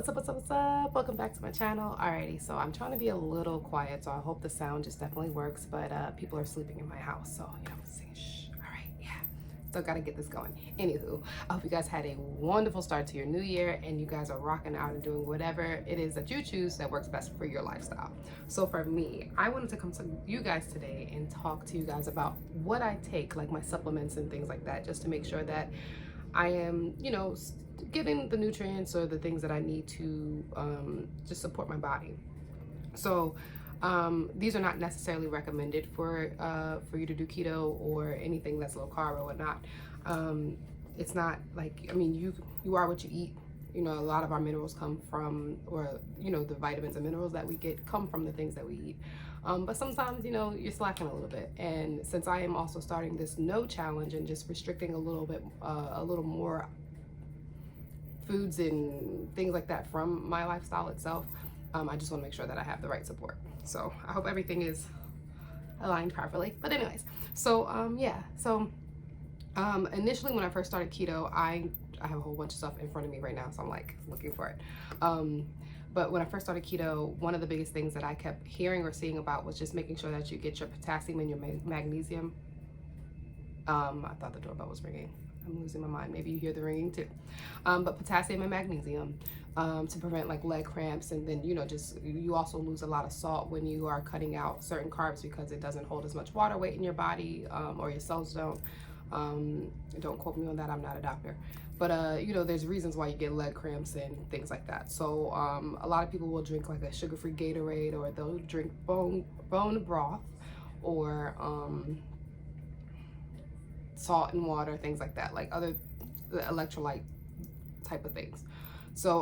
What's up? Welcome back to my channel. Alrighty, so I'm trying to be a little quiet, so I hope the sound just definitely works, but people are sleeping in my house, so you know, saying shh. Alright, yeah. Still gotta get this going. Anywho, I hope you guys had a wonderful start to your new year and you guys are rocking out and doing whatever it is that you choose that works best for your lifestyle. So for me, I wanted to come to you guys today and talk to you guys about what I take, like my supplements and things like that, just to make sure that I am, you know, getting the nutrients or the things that I need to just support my body. So these are not necessarily recommended for you to do keto or anything that's low carb or whatnot. It's not like, I mean, you are what you eat. You know, a lot of our minerals come from, or, you know, the vitamins and minerals that we get come from the things that we eat. But sometimes, you know, you're slacking a little bit. And since I am also starting this no challenge and just restricting a little bit, a little more foods and things like that from my lifestyle itself, I just want to make sure that I have the right support. So I hope everything is aligned properly. But anyways, so yeah, so initially when I first started keto, I have a whole bunch of stuff in front of me right now, so I'm like looking for it. But when I first started keto, one of the biggest things that I kept hearing or seeing about was just making sure that you get your potassium and your magnesium. I thought the doorbell was ringing. I'm losing my mind. Maybe you hear the ringing too. But potassium and magnesium to prevent like leg cramps, and then, you know, just you also lose a lot of salt when you are cutting out certain carbs because it doesn't hold as much water weight in your body, or your cells don't. Don't quote me on that. I'm not a doctor. But you know, there's reasons why you get leg cramps and things like that. So a lot of people will drink like a sugar-free Gatorade, or they'll drink bone broth, or salt and water, things like that, like other electrolyte type of things. So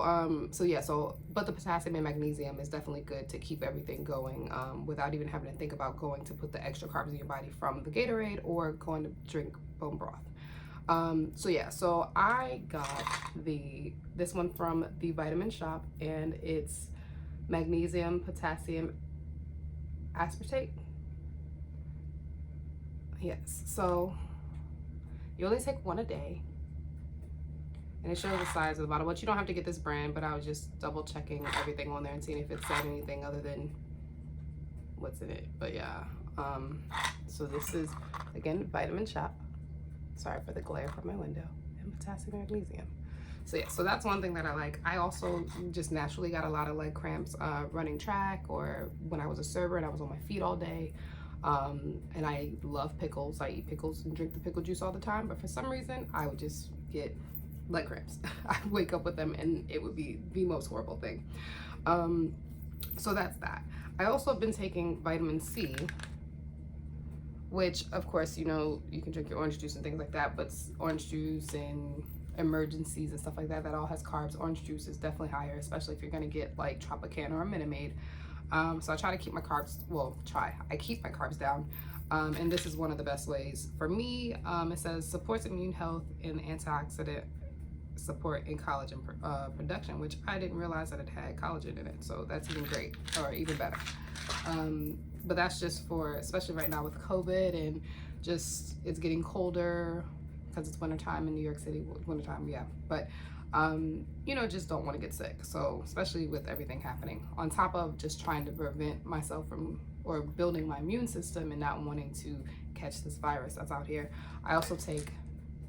but the potassium and magnesium is definitely good to keep everything going without even having to think about going to put the extra carbs in your body from the Gatorade or going to drink bone broth. So I got this one from the Vitamin Shop, and it's magnesium, potassium, aspartate. Yes, so you only take one a day, and it shows the size of the bottle, but you don't have to get this brand, but I was just double checking everything on there and seeing if it said anything other than what's in it. But yeah, so this is, again, Vitamin Shop. Sorry for the glare from my window. And potassium and magnesium. So yeah, so that's one thing that I like. I also just naturally got a lot of leg cramps running track, or when I was a server and I was on my feet all day. And I love pickles. I eat pickles and drink the pickle juice all the time, but for some reason I would just get leg cramps. I wake up with them and it would be the most horrible thing. So that's that. I also have been taking vitamin C, which of course, you know, you can drink your orange juice and things like that, but orange juice and emergencies and stuff like that, that all has carbs. Orange juice is definitely higher, especially if you're gonna get like Tropicana or a Minute Maid. So I try to keep my carbs, I keep my carbs down. And this is one of the best ways for me. It says supports immune health and antioxidant support in collagen production, which I didn't realize that it had collagen in it. So that's even great, or even better. But that's just for, especially right now with COVID and just, it's getting colder because it's wintertime in New York City, wintertime, yeah. But you know, just don't want to get sick. So especially with everything happening, on top of just trying to prevent myself from, or building my immune system and not wanting to catch this virus that's out here, I also take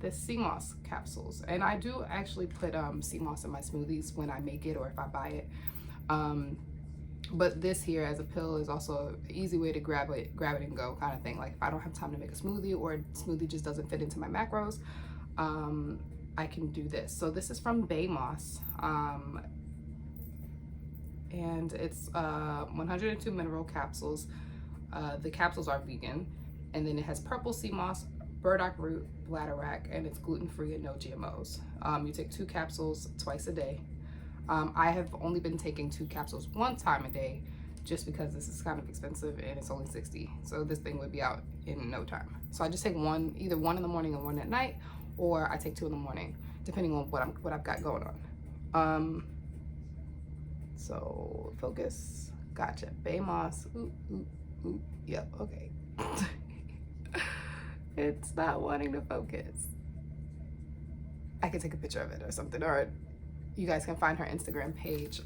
this BeyMoss capsules. And I do actually put BeyMoss in my smoothies when I make it or if I buy it. But this here as a pill is also an easy way to grab it and go kind of thing. Like if I don't have time to make a smoothie, or a smoothie just doesn't fit into my macros, I can do this. So this is from BeyMoss, and it's 102 mineral capsules. The capsules are vegan, and then it has purple sea moss, burdock root, bladderwrack, and it's gluten-free and no GMOs. You take 2 capsules twice a day. I have only been taking 2 capsules one time a day, just because this is kind of expensive and it's only $60. So this thing would be out in no time. So I just take one, either one in the morning and one at night, or I take 2 in the morning, depending on what I've got going on. So focus, gotcha. BeyMoss, yep, okay. It's not wanting to focus. I could take a picture of it or something, or you guys can find her Instagram page.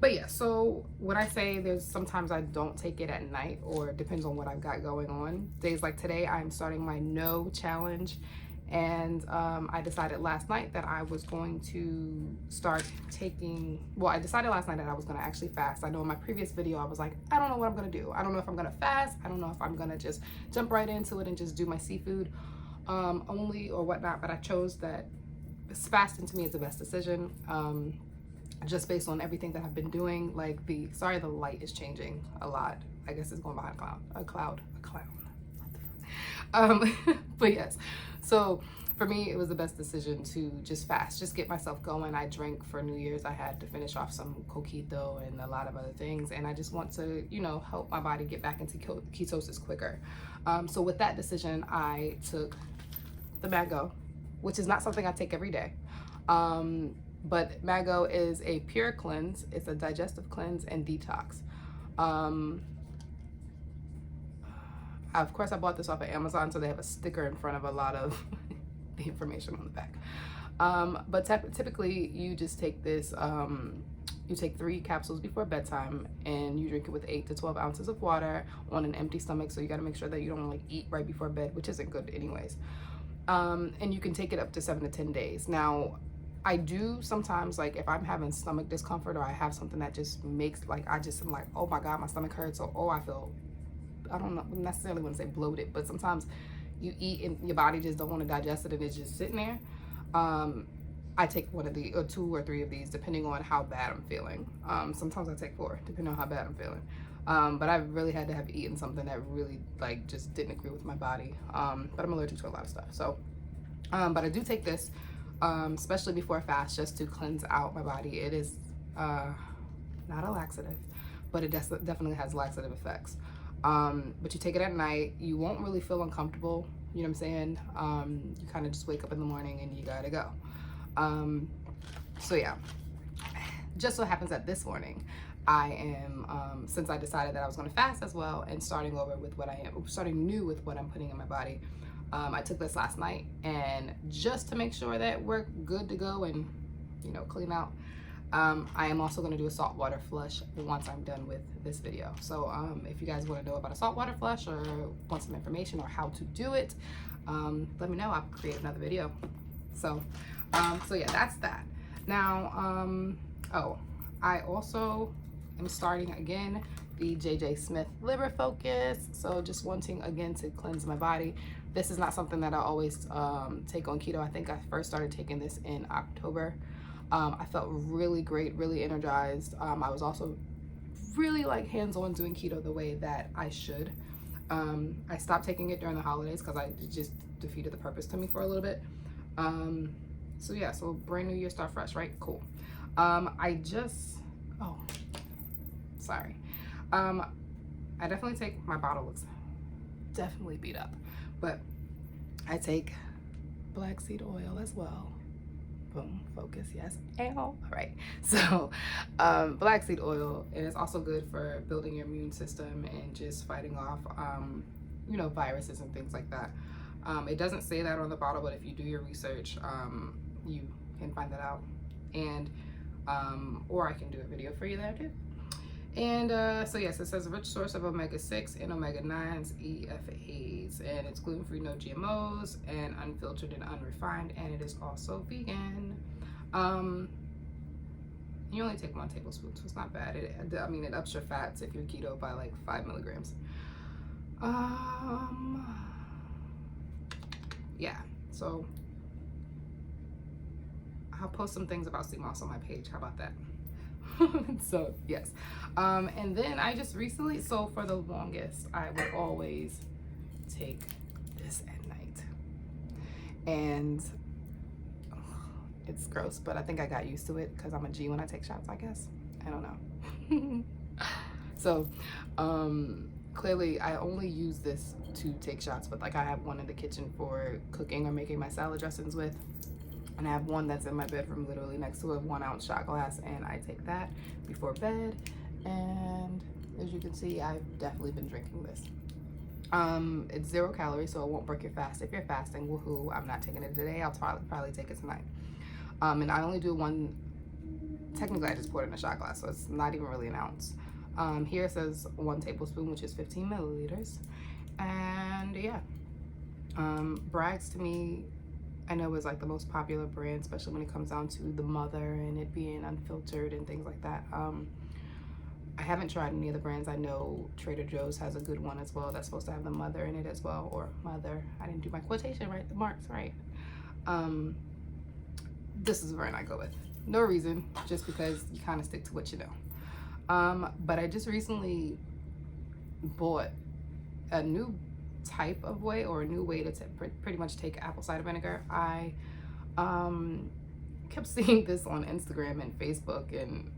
But yeah, so when I say there's sometimes I don't take it at night, or it depends on what I've got going on. Days like today, I'm starting my no challenge, and I decided last night that I was going to start taking, well, I decided last night that I was gonna actually fast. I know in my previous video, I was like, I don't know what I'm gonna do. I don't know if I'm gonna fast. I don't know if I'm gonna just jump right into it and just do my seafood only or whatnot, but I chose that fasting to me is the best decision. Just based on everything that I've been doing. Like the light is changing a lot. I guess it's going behind a cloud. But yes, so for me, it was the best decision to just fast, just get myself going. I drank for New Year's. I had to finish off some Keto and a lot of other things. And I just want to, you know, help my body get back into ketosis quicker. So with that decision, I took the Mango, which is not something I take every day. But Mango is a pure cleanse. It's a digestive cleanse and detox. Of course, I bought this off of Amazon, so they have a sticker in front of a lot of the information on the back. But typically, you just take this, you take 3 capsules before bedtime, and you drink it with 8 to 12 ounces of water on an empty stomach. So you got to make sure that you don't like eat right before bed, which isn't good anyways. And you can take it up to 7 to 10 days. Now, I do sometimes, like if I'm having stomach discomfort, or I have something that just makes like, I'm like, oh my God, my stomach hurts. Or, oh, I feel, I don't know, necessarily want to say bloated, but sometimes you eat and your body just don't want to digest it and it's just sitting there. I take one of the, or 2 or 3 of these, depending on how bad I'm feeling. Sometimes I take 4, depending on how bad I'm feeling. But I really had to have eaten something that really like just didn't agree with my body. But I'm allergic to a lot of stuff. So, but I do take this, especially before a fast, just to cleanse out my body. It is not a laxative, but it definitely has laxative effects. But you take it at night, you won't really feel uncomfortable, you know what I'm saying? You kind of just wake up in the morning and you gotta go. So yeah, just so happens that this morning I am, since I decided that I was gonna fast as well, and starting new with what I'm putting in my body, I took this last night, and just to make sure that we're good to go and, you know, clean out, I am also going to do a saltwater flush once I'm done with this video. So if you guys want to know about a saltwater flush, or want some information or how to do it, let me know. I'll create another video. So yeah, that's that. Now, I also am starting again the JJ Smith Liver Focus. So just wanting again to cleanse my body. This is not something that I always take on keto. I think I first started taking this in October. I felt really great, really energized. I was also really like hands-on doing keto the way that I should. I stopped taking it during the holidays because it just defeated the purpose to me for a little bit. So yeah, so brand new year, start fresh, right? Cool. I definitely take, my bottle looks definitely beat up, but I take black seed oil as well. Boom, focus, yes. Ow. All right, so black seed oil, and it's also good for building your immune system and just fighting off you know, viruses and things like that. It doesn't say that on the bottle, but if you do your research, you can find that out. And or I can do a video for you there too. And so yes, it says a rich source of omega-6 and omega-9s, EFAs, and it's gluten-free, no GMOs, and unfiltered and unrefined, and it is also vegan. You only take 1 tablespoon, so it's not bad. I mean, it ups your fats if you're keto by like 5 milligrams. Yeah, so I'll post some things about BeyMoss on my page. How about that? So yes, and then I just recently, so for the longest I would always take this at night, and it's gross, but I think I got used to it because I'm a G when I take shots, I guess. I don't know. So clearly I only use this to take shots, but like I have one in the kitchen for cooking or making my salad dressings with. And I have one that's in my bedroom, literally next to a 1-ounce shot glass, and I take that before bed. And as you can see, I've definitely been drinking this. It's 0 calories, so it won't break your fast. If you're fasting, woohoo! I'm not taking it today. I'll probably take it tonight. And I only do one. Technically, I just poured it in a shot glass, so it's not even really an ounce. Here it says 1 tablespoon, which is 15 milliliters. And yeah, Bragg's to me, I know is like the most popular brand, especially when it comes down to the mother and it being unfiltered and things like that. I haven't tried any of the brands. I know Trader Joe's has a good one as well that's supposed to have the mother in it as well, or mother. I didn't do my quotation right, the marks right. This is the brand I go with. No reason, just because you kind of stick to what you know. But I just recently bought a new type of way, or a new way to pretty much take apple cider vinegar. I kept seeing this on Instagram and Facebook and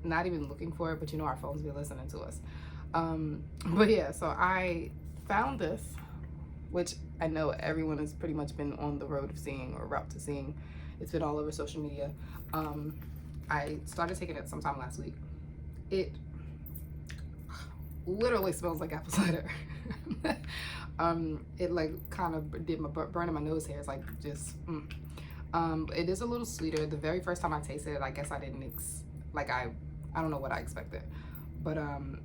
not even looking for it, but you know our phones be listening to us. But yeah, so I found this, which I know everyone has pretty much been on the road of seeing, or route to seeing. It's been all over social media. I started taking it sometime last week. It literally smells like apple cider. It like kind of did my burn in my nose hairs, like just it is a little sweeter. The very first time I tasted it, I guess I didn't I don't know what I expected, but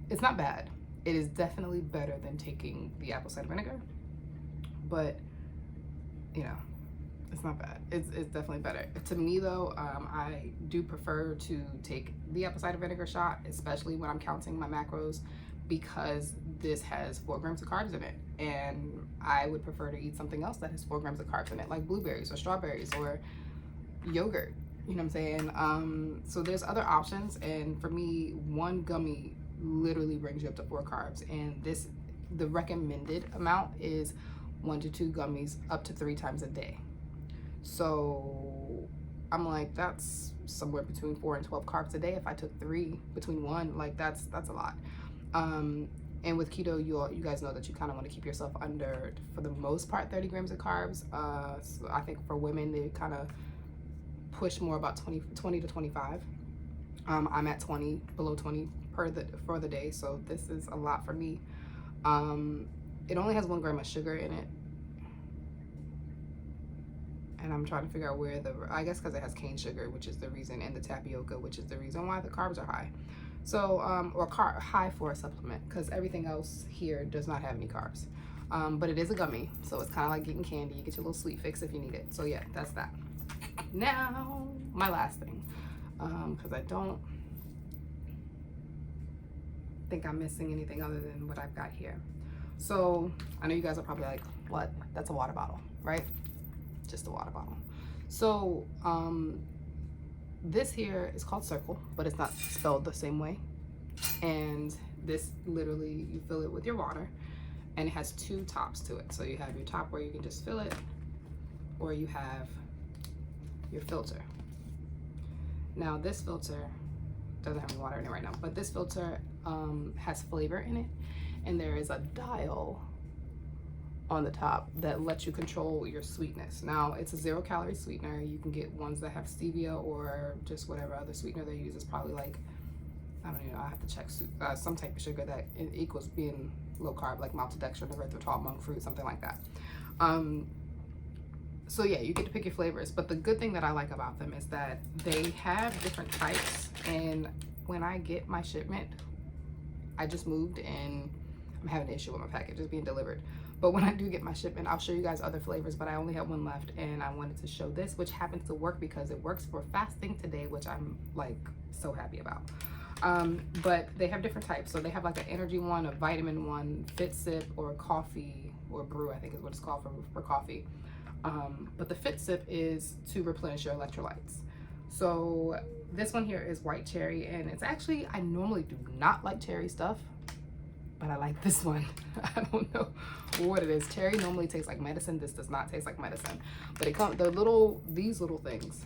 it's not bad. It is definitely better than taking the apple cider vinegar, but you know, it's not bad. It's definitely better. To me though, I do prefer to take the apple cider vinegar shot, especially when I'm counting my macros, because this has 4 grams of carbs in it, and I would prefer to eat something else that has 4 grams of carbs in it, like blueberries or strawberries or yogurt. You know what I'm saying? So there's other options, and for me, 1 gummy literally brings you up to 4 carbs, and the recommended amount is 1 to 2 gummies up to 3 times a day. So I'm like, that's somewhere between 4 and 12 carbs a day. If I took 3 between 1, like that's a lot. And with keto, you guys know that you kind of want to keep yourself under, for the most part, 30 grams of carbs. So I think for women, they kind of push more about 20 to 25. I'm at 20, below 20 for the day, so this is a lot for me. It only has 1 gram of sugar in it, and I'm trying to figure out where I guess because it has cane sugar, which is the reason, and the tapioca, which is the reason why the carbs are high. So, or high for a supplement, because everything else here does not have any carbs. But it is a gummy, so it's kind of like getting candy. You get your little sweet fix if you need it. So yeah, that's that. Now, my last thing, because I don't think I'm missing anything other than what I've got here. So I know you guys are probably like, what? That's a water bottle, right? Just a water bottle. So this here is called Cirkul, but it's not spelled the same way. And this literally, you fill it with your water, and it has 2 tops to it. So you have your top where you can just fill it, or you have your filter. Now this filter doesn't have any water in it right now, but this filter has flavor in it, and there is a dial on the top that lets you control your sweetness. Now it's a 0-calorie sweetener. You can get ones that have stevia or just whatever other sweetener they use. It's probably like, I don't even know, I have to check some type of sugar that equals being low carb, like maltodextrin, erythritol, monk fruit, something like that. So yeah, you get to pick your flavors, but the good thing that I like about them is that they have different types, and when I get my shipment, I just moved and I'm having an issue with my package just being delivered. But when I do get my shipment, I'll show you guys other flavors, but I only have 1 left, and I wanted to show this, which happens to work because it works for fasting today, which I'm like so happy about. But they have different types. So they have like an energy one, a vitamin one, fit sip, or coffee, or brew, I think is what it's called for coffee. But the fit sip is to replenish your electrolytes. So this one here is white cherry, and it's actually, I normally do not like cherry stuff, but I like this one. I don't know what it is. Cherry normally tastes like medicine. This does not taste like medicine, but it comes, these little things,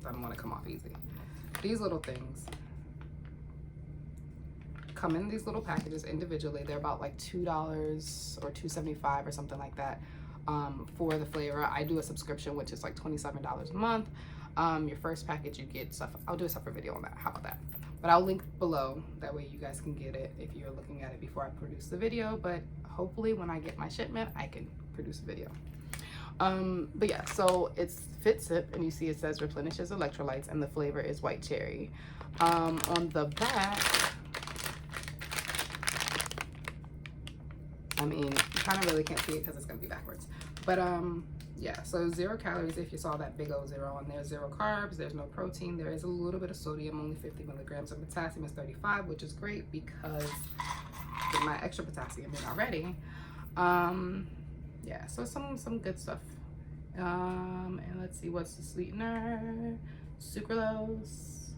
I don't want to come off easy. These little things come in these little packages individually. They're about like $2 or $2.75 or something like that for the flavor. I do a subscription, which is like $27 a month. Your first package, you get stuff. I'll do a separate video on that. How about that? But I'll link below. That way you guys can get it if you're looking at it before I produce the video. But hopefully when I get my shipment, I can produce a video. But yeah, so it's Fit Sip, and you see it says replenishes electrolytes, and the flavor is white cherry. On the back, I mean, you kind of really can't see it because it's gonna be backwards. But yeah, so 0 calories. If you saw that big old 0 on there, 0 carbs. There's no protein. There is a little bit of sodium, only 50 milligrams, and potassium is 35, which is great because with my extra potassium in already. Yeah, so some good stuff. And let's see, what's the sweetener? Sucralose.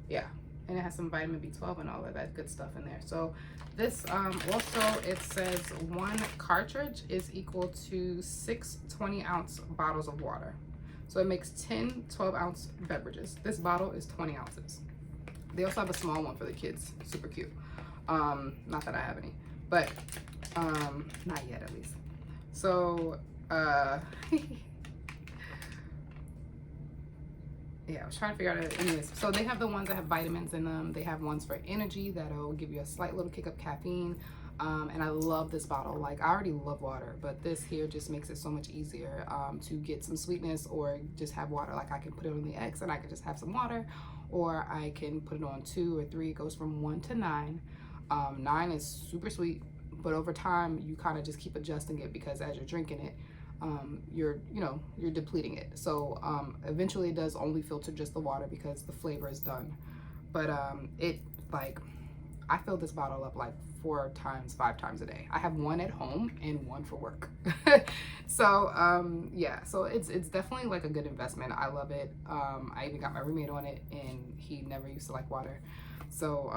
Yeah, and it has some vitamin B12 and all of that good stuff in there. So this also, it says 1 cartridge is equal to 6 20-ounce bottles of water. So it makes 10 12-ounce beverages. This bottle is 20 ounces. They also have a small one for the kids, super cute. Not that I have any, but not yet at least. So yeah, I was trying to figure out it. Anyways, so they have the ones that have vitamins in them. They have ones for energy that'll give you a slight little kick of caffeine. And I love this bottle. Like, I already love water, but this here just makes it so much easier to get some sweetness or just have water. Like, I can put it on the X and I can just have some water, or I can put it on 2 or 3. It goes from 1 to 9. 9 is super sweet, but over time you kind of just keep adjusting it because as you're drinking it, you're depleting it. So eventually it does only filter just the water because the flavor is done. But it, like, I fill this bottle up like 4 times, 5 times a day. I have one at home and one for work. So yeah, so it's definitely like a good investment. I love it. I even got my roommate on it and he never used to like water. So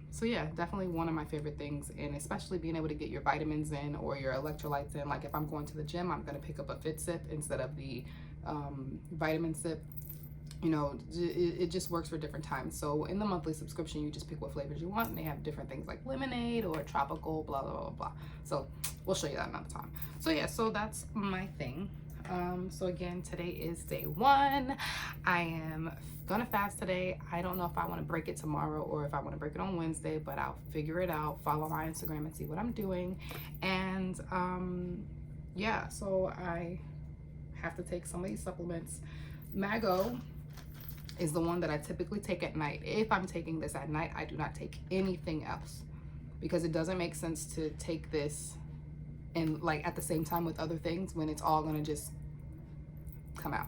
so yeah, definitely one of my favorite things, and especially being able to get your vitamins in or your electrolytes in. Like, if I'm going to the gym, I'm going to pick up a Fit Sip instead of the vitamin sip. You know, it just works for different times. So in the monthly subscription, you just pick what flavors you want, and they have different things like lemonade or tropical, blah blah blah blah. So we'll show you that another time. So yeah, so that's my thing. So again, today is day 1. I am gonna fast today. I don't know if I want to break it tomorrow or if I want to break it on Wednesday, but I'll figure it out. Follow my Instagram and see what I'm doing. And yeah, so I have to take some of these supplements. Mago is the one that I typically take at night. If I'm taking this at night, I do not take anything else because it doesn't make sense to take this and like at the same time with other things when it's all gonna just come out.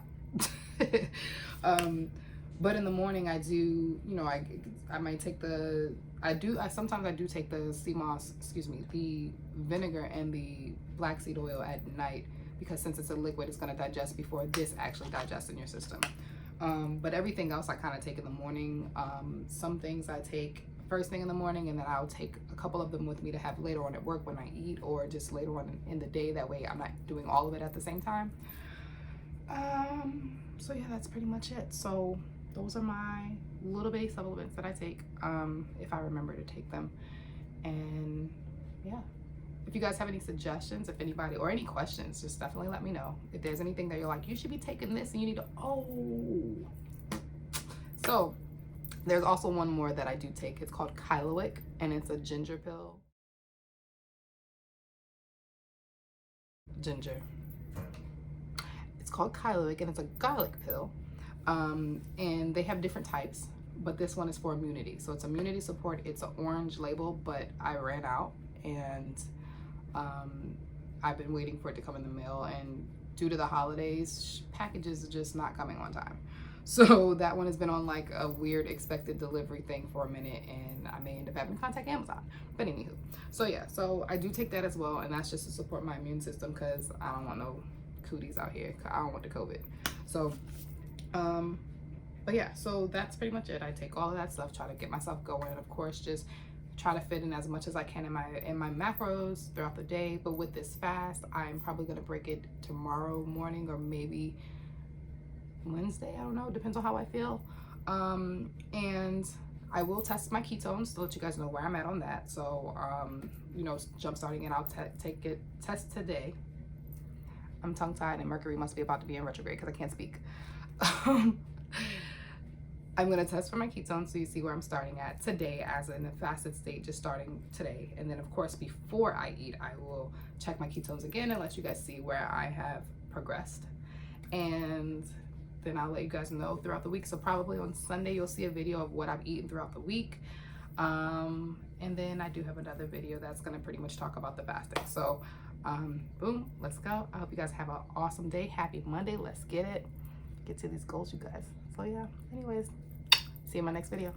But in the morning I do, you know, I might take sometimes I do take the the vinegar and the black seed oil at night, because since it's a liquid, it's going to digest before this actually digests in your system. But everything else I kind of take in the morning. Some things I take first thing in the morning, and then I'll take a couple of them with me to have later on at work when I eat, or just later on in the day. That way I'm not doing all of it at the same time. So yeah, that's pretty much it. So those are my little bitty supplements that I take, if I remember to take them. And yeah, if you guys have any suggestions, if anybody, or any questions, just definitely let me know. If there's anything that you're like, you should be taking this and you need to, So there's also one more that I do take. It's called Kyolic, and it's a ginger pill. It's called Kyolic, and it's a garlic pill. And they have different types, but this one is for immunity. So it's immunity support. It's an orange label, but I ran out, and I've been waiting for it to come in the mail, and due to the holidays, packages are just not coming on time. So that one has been on like a weird expected delivery thing for a minute, and I may end up having to contact Amazon. But anywho, so yeah, so I do take that as well, and that's just to support my immune system because I don't want no cooties out here. I don't want the COVID. So but yeah, so that's pretty much it. I take all of that stuff, try to get myself going, and of course just try to fit in as much as I can in my macros throughout the day. But with this fast, I'm probably gonna break it tomorrow morning or maybe Wednesday. I don't know, depends on how I feel. And I will test my ketones to let you guys know where I'm at on that. So you know, jump starting it, I'll test today. I'm tongue-tied, and Mercury must be about to be in retrograde because I can't speak. I'm gonna test for my ketones so you see where I'm starting at today as in the fasted state, just starting today. And then of course, before I eat, I will check my ketones again and let you guys see where I have progressed. And then I'll let you guys know throughout the week. So probably on Sunday, you'll see a video of what I've eaten throughout the week. And then I do have another video that's gonna pretty much talk about the fasting. So boom, let's go. I hope you guys have an awesome day. Happy Monday. Let's get it. Get to these goals, you guys. So yeah, anyways, see you in my next video.